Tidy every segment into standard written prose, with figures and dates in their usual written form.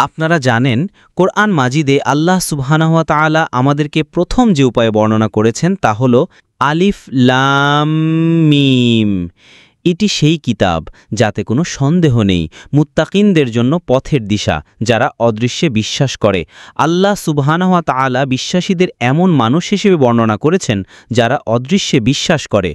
আপনারা জানেন কোরআন মাজিদে আল্লাহ সুবহানাহু ওয়া তাআলা আমাদেরকে প্রথম যে উপায়ে বর্ণনা করেছেন তা হল আলিফ লাম মিম। এটি সেই কিতাব যাতে কোনো সন্দেহ নেই, মুত্তাকিনদের জন্য পথের দিশা, যারা অদৃশ্যে বিশ্বাস করে। আল্লাহ সুবহানাহু ওয়া তাআলা বিশ্বাসীদের এমন মানুষ হিসেবে বর্ণনা করেছেন যারা অদৃশ্যে বিশ্বাস করে।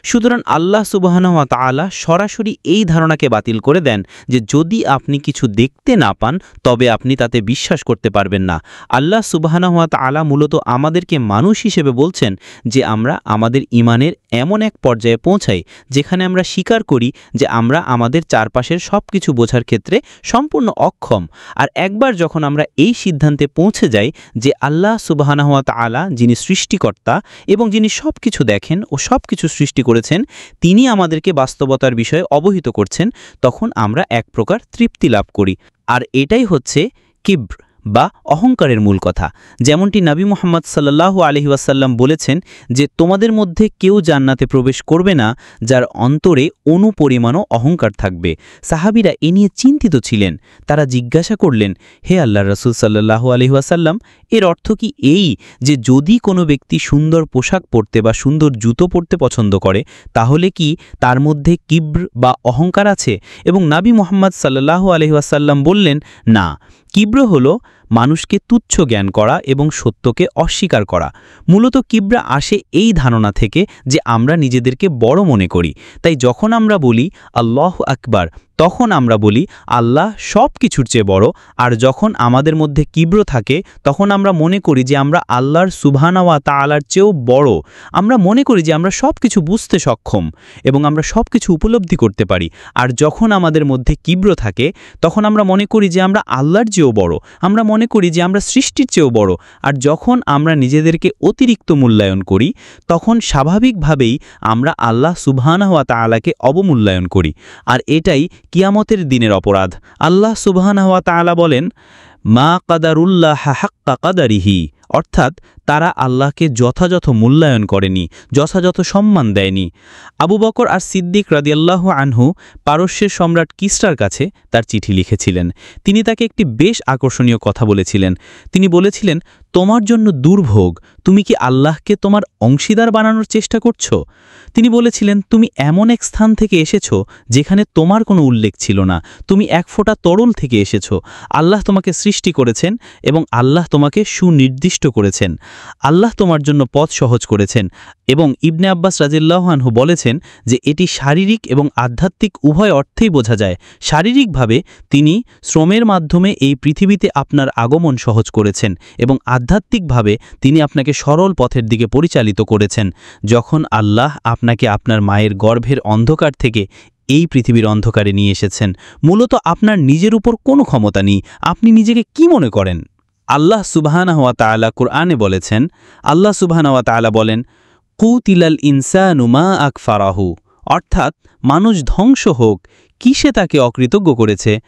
সুতরাং আল্লাহ সুবহানাহু ওয়া তাআলা সরাসরি এই ধারণাকে বাতিল করে দেন যে যদি আপনি কিছু দেখতে না পান তবে আপনি তাতে বিশ্বাস করতে পারবেন না। আল্লাহ সুবহানাহু ওয়া তাআলা মূলত আমাদেরকে মানুষ হিসেবে বলছেন যে আমরা আমাদের ঈমানের এমন এক পর্যায়ে পৌঁছাই যেখানে আমরা স্বীকার করি যে আমরা আমাদের চারপাশের সব কিছু বোঝার ক্ষেত্রে সম্পূর্ণ অক্ষম। আর একবার যখন আমরা এই সিদ্ধান্তে পৌঁছে যাই যে আল্লাহ সুবহানাহু ওয়া তাআলা যিনি সৃষ্টিকর্তা এবং যিনি সব কিছু দেখেন ও সব কিছু সৃষ্টি করেছেন, তিনি আমাদেরকে বাস্তবতার বিষয়ে অবহিত করছেন, তখন আমরা এক প্রকার তৃপ্তি লাভ করি। আর এটাই হচ্ছে কিব্র বা অহংকারের মূল কথা। যেমনটি নবী মুহাম্মদ সাল্লাল্লাহু আলাইহি ওয়াসাল্লাম বলেছেন যে তোমাদের মধ্যে কেউ জান্নাতে প্রবেশ করবে না যার অন্তরে অনুপরিমাণও অহংকার থাকবে। সাহাবীরা এ নিয়ে চিন্তিত ছিলেন। তারা জিজ্ঞাসা করলেন, হে আল্লাহর রাসূল সাল্লাল্লাহু আলাইহি ওয়াসাল্লাম, এর অর্থ কি এই যে যদি কোনো ব্যক্তি সুন্দর পোশাক পরতে বা সুন্দর জুতো পরতে পছন্দ করে তাহলে কি তার মধ্যে কিব্র বা অহংকার আছে? এবং নবী মুহাম্মদ সাল্লাল্লাহু আলাইহি ওয়াসাল্লাম বললেন, না, কিব্র হলো মানুষকে তুচ্ছ জ্ঞান করা এবং সত্যকে অস্বীকার করা। মূলত কিবরা আসে এই ধারণা থেকে যে আমরা নিজেদেরকে বড় মনে করি। তাই যখন আমরা বলি আল্লাহু আকবার, তখন আমরা বলি আল্লাহ সব কিছুর চেয়ে বড়। আর যখন আমাদের মধ্যে কিব্র থাকে তখন আমরা মনে করি যে আমরা আল্লাহর সুবহানাহু ওয়া তাআলার চেয়েও বড়। আমরা মনে করি যে আমরা সব কিছু বুঝতে সক্ষম এবং আমরা সব কিছু উপলব্ধি করতে পারি। আর যখন আমাদের মধ্যে কিব্র থাকে তখন আমরা মনে করি যে আমরা আল্লাহর চেয়েও বড়। আমরা মনে করি যে আমরা সৃষ্টির চেয়েও বড়। আর যখন আমরা নিজেদেরকে অতিরিক্ত মূল্যায়ন করি তখন স্বাভাবিকভাবেই আমরা আল্লাহ সুবহানাহু ওয়া তাআলাকে অবমূল্যায়ন করি। আর এটাই কিয়ামতের দিনের অপরাধ। আল্লাহ সুবহানাহু ওয়া তাআলা বলেন, মা কাদারুল্লাহ হাক্কা কাদারিহি, অর্থাৎ তারা আল্লাহকে যথাযথ মূল্যায়ন করেনি, যথাযথ সম্মান দেয়নি। আবু বকর আর সিদ্দিক রাদিয়াল্লাহু আনহু পারস্যের সম্রাট কিসরার কাছে তার চিঠি লিখেছিলেন। তিনি তাকে একটি বেশ আকর্ষণীয় কথা বলেছিলেন। তিনি বলেছিলেন, তোমার জন্য দুর্ভোগ, তুমি কি আল্লাহকে তোমার অংশীদার বানানোর চেষ্টা করছো? তিনি বলেছিলেন, তুমি এমন এক স্থান থেকে এসেছো যেখানে তোমার কোনো উল্লেখ ছিল না। তুমি এক ফোঁটা তরল থেকে এসেছো। আল্লাহ তোমাকে সৃষ্টি করেছেন এবং আল্লাহ তোমাকে সুনির্দিষ্ট করেছেন। আল্লাহ তোমার জন্য পথ সহজ করেছেন। এবং ইবনে আব্বাস রাদিয়াল্লাহু আনহু বলেছেন যে এটি শারীরিক এবং আধ্যাত্মিক উভয় অর্থেই বোঝা যায়। শারীরিকভাবে তিনি শ্রমের মাধ্যমে এই পৃথিবীতে আপনার আগমন সহজ করেছেন এবং আধ্যাত্মিকভাবে তিনি আপনাকে সরল পথের দিকে পরিচালিত করেছেন। যখন আল্লাহ আপনাকে আপনার মায়ের গর্ভের অন্ধকার থেকে এই পৃথিবীর অন্ধকারে নিয়ে এসেছেন, মূলত আপনার নিজের উপর কোনো ক্ষমতা নেই। আপনি নিজেকে কি মনে করেন? আল্লাহ সুবহানাহু ওয়া তাআলা কুরআনে বলেছেন, আল্লাহ সুবহানাহু ওয়া তাআলা বলেন, কুতিলাল ইনসানু মা আকফারাহু, অর্থাৎ মানুষ ধ্বংস হোক, কিসে তাকে অকৃতজ্ঞ করেছে।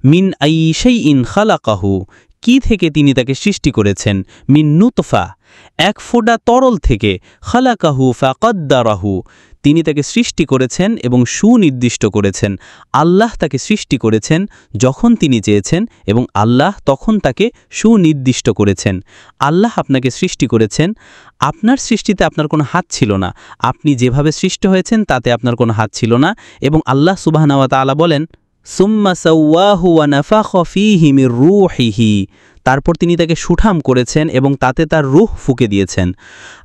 মিন আইয়ি শাইইন খালাকাহু, কি থেকে তিনি তাকে সৃষ্টি করেছেন। মিন নুতফা, এক ফোঁটা তরল থেকে। খালাকাহু ফাকাদ্দারাহু, তিনি তাকে সৃষ্টি করেছেন এবং সুনির্দিষ্ট করেছেন। আল্লাহ তাকে সৃষ্টি করেছেন যখন তিনি চেয়েছেন এবং আল্লাহ তখন তাকে সুনির্দিষ্ট করেছেন। আল্লাহ আপনাকে সৃষ্টি করেছেন। আপনার সৃষ্টিতে আপনার কোনো হাত ছিল না। আপনি যেভাবে সৃষ্টি হয়েছেন তাতে আপনার কোনো হাত ছিল না। এবং আল্লাহ সুবহানাহু ওয়া তাআলা বলেন, সুম্মা সাওয়াহু ওয়া নাফাখা ফীহি মির রূহিহি, তারপর তিনি তাকে সুঠাম করেছেন এবং তাতে তার রূহ ফুঁকে দিয়েছেন।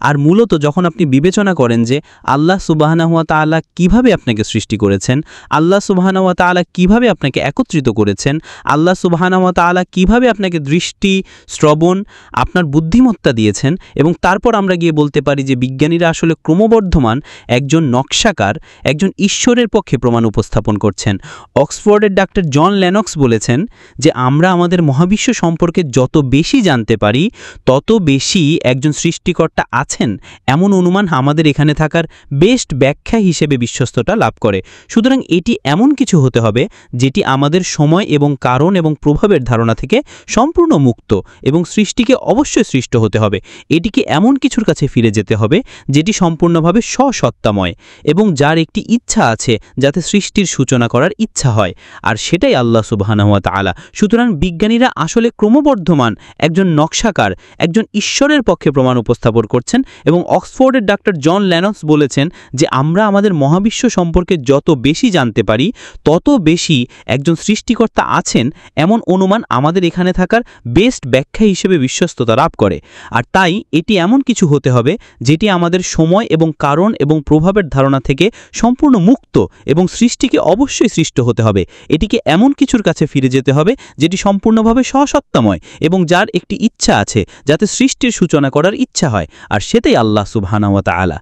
আর মূলত যখন আপনি বিবেচনা করেন যে আল্লাহ সুবহানাহু ওয়া তাআলা কিভাবে আপনাকে সৃষ্টি করেছেন, আল্লাহ সুবহানাহু ওয়া তাআলা কিভাবে আপনাকে একত্রিত করেছেন, আল্লাহ সুবহানাহু ওয়া তাআলা কিভাবে আপনাকে দৃষ্টি, শ্রবণ, আপনার বুদ্ধিমত্তা দিয়েছেন, এবং তারপর আমরা গিয়ে বলতে পারি যে বিজ্ঞানীরা আসলে ক্রমবর্ধমান একজন নকশাকার, একজন ঈশ্বরের পক্ষে প্রমাণ উপস্থাপন করছেন। অক্সফোর্ডের ডাক্তার জন লেনক্স বলেছেন যে আমরা আমাদের মহাবিশ্ব সম্পর্কে যত বেশি জানতে পারি তত বেশি একজন সৃষ্টিকর্তা আছেন এমন অনুমান আমাদের এখানে থাকার বেস্ট ব্যাখ্যা হিসেবে বিশ্বস্ততা লাভ করে। সুতরাং এটি এমন কিছু হতে হবে যেটি আমাদের সময় এবং কারণ এবং প্রভাবের ধারণা থেকে সম্পূর্ণ মুক্ত এবং সৃষ্টিকে অবশ্যই সৃষ্ট হতে হবে। এটিকে এমন কিছুর কাছে ফিরে যেতে হবে যেটি সম্পূর্ণভাবে স্বসত্তাময় এবং যার একটি ইচ্ছা আছে যাতে সৃষ্টির সূচনা করার ইচ্ছা হয়, আর সেটাই আল্লাহ সুবহানাহু ওয়া তাআলা। সুতরাং বিজ্ঞানীরা আসলে ক্রমবর্ধমান একজন নকশাকার, একজন ঈশ্বরের পক্ষে প্রমাণ উপস্থাপন করছেন এবং অক্সফোর্ডের ডাক্তার জন ল্যানক্স বলেছেন যে আমরা আমাদের মহাবিশ্ব সম্পর্কে যত বেশি জানতে পারি তত বেশি একজন সৃষ্টিকর্তা আছেন এমন অনুমান আমাদের এখানে থাকার বেস্ট ব্যাখ্যা হিসেবে বিশ্বস্ততা লাভ করে। আর তাই এটি এমন কিছু হতে হবে যেটি আমাদের সময় এবং কারণ এবং প্রভাবের ধারণা থেকে সম্পূর্ণ মুক্ত এবং সৃষ্টিকে অবশ্যই সৃষ্ট হতে হবে। এটিকে এমন কিছুর কাছে ফিরে যেতে হবে যেটি সম্পূর্ণভাবে স্বসত্তাময় এবং যার একটি ইচ্ছা আছে যাতে সৃষ্টির সূচনা করার ইচ্ছা হয়, আর সেটাই আল্লাহ সুবহানাহু ওয়া তাআলা।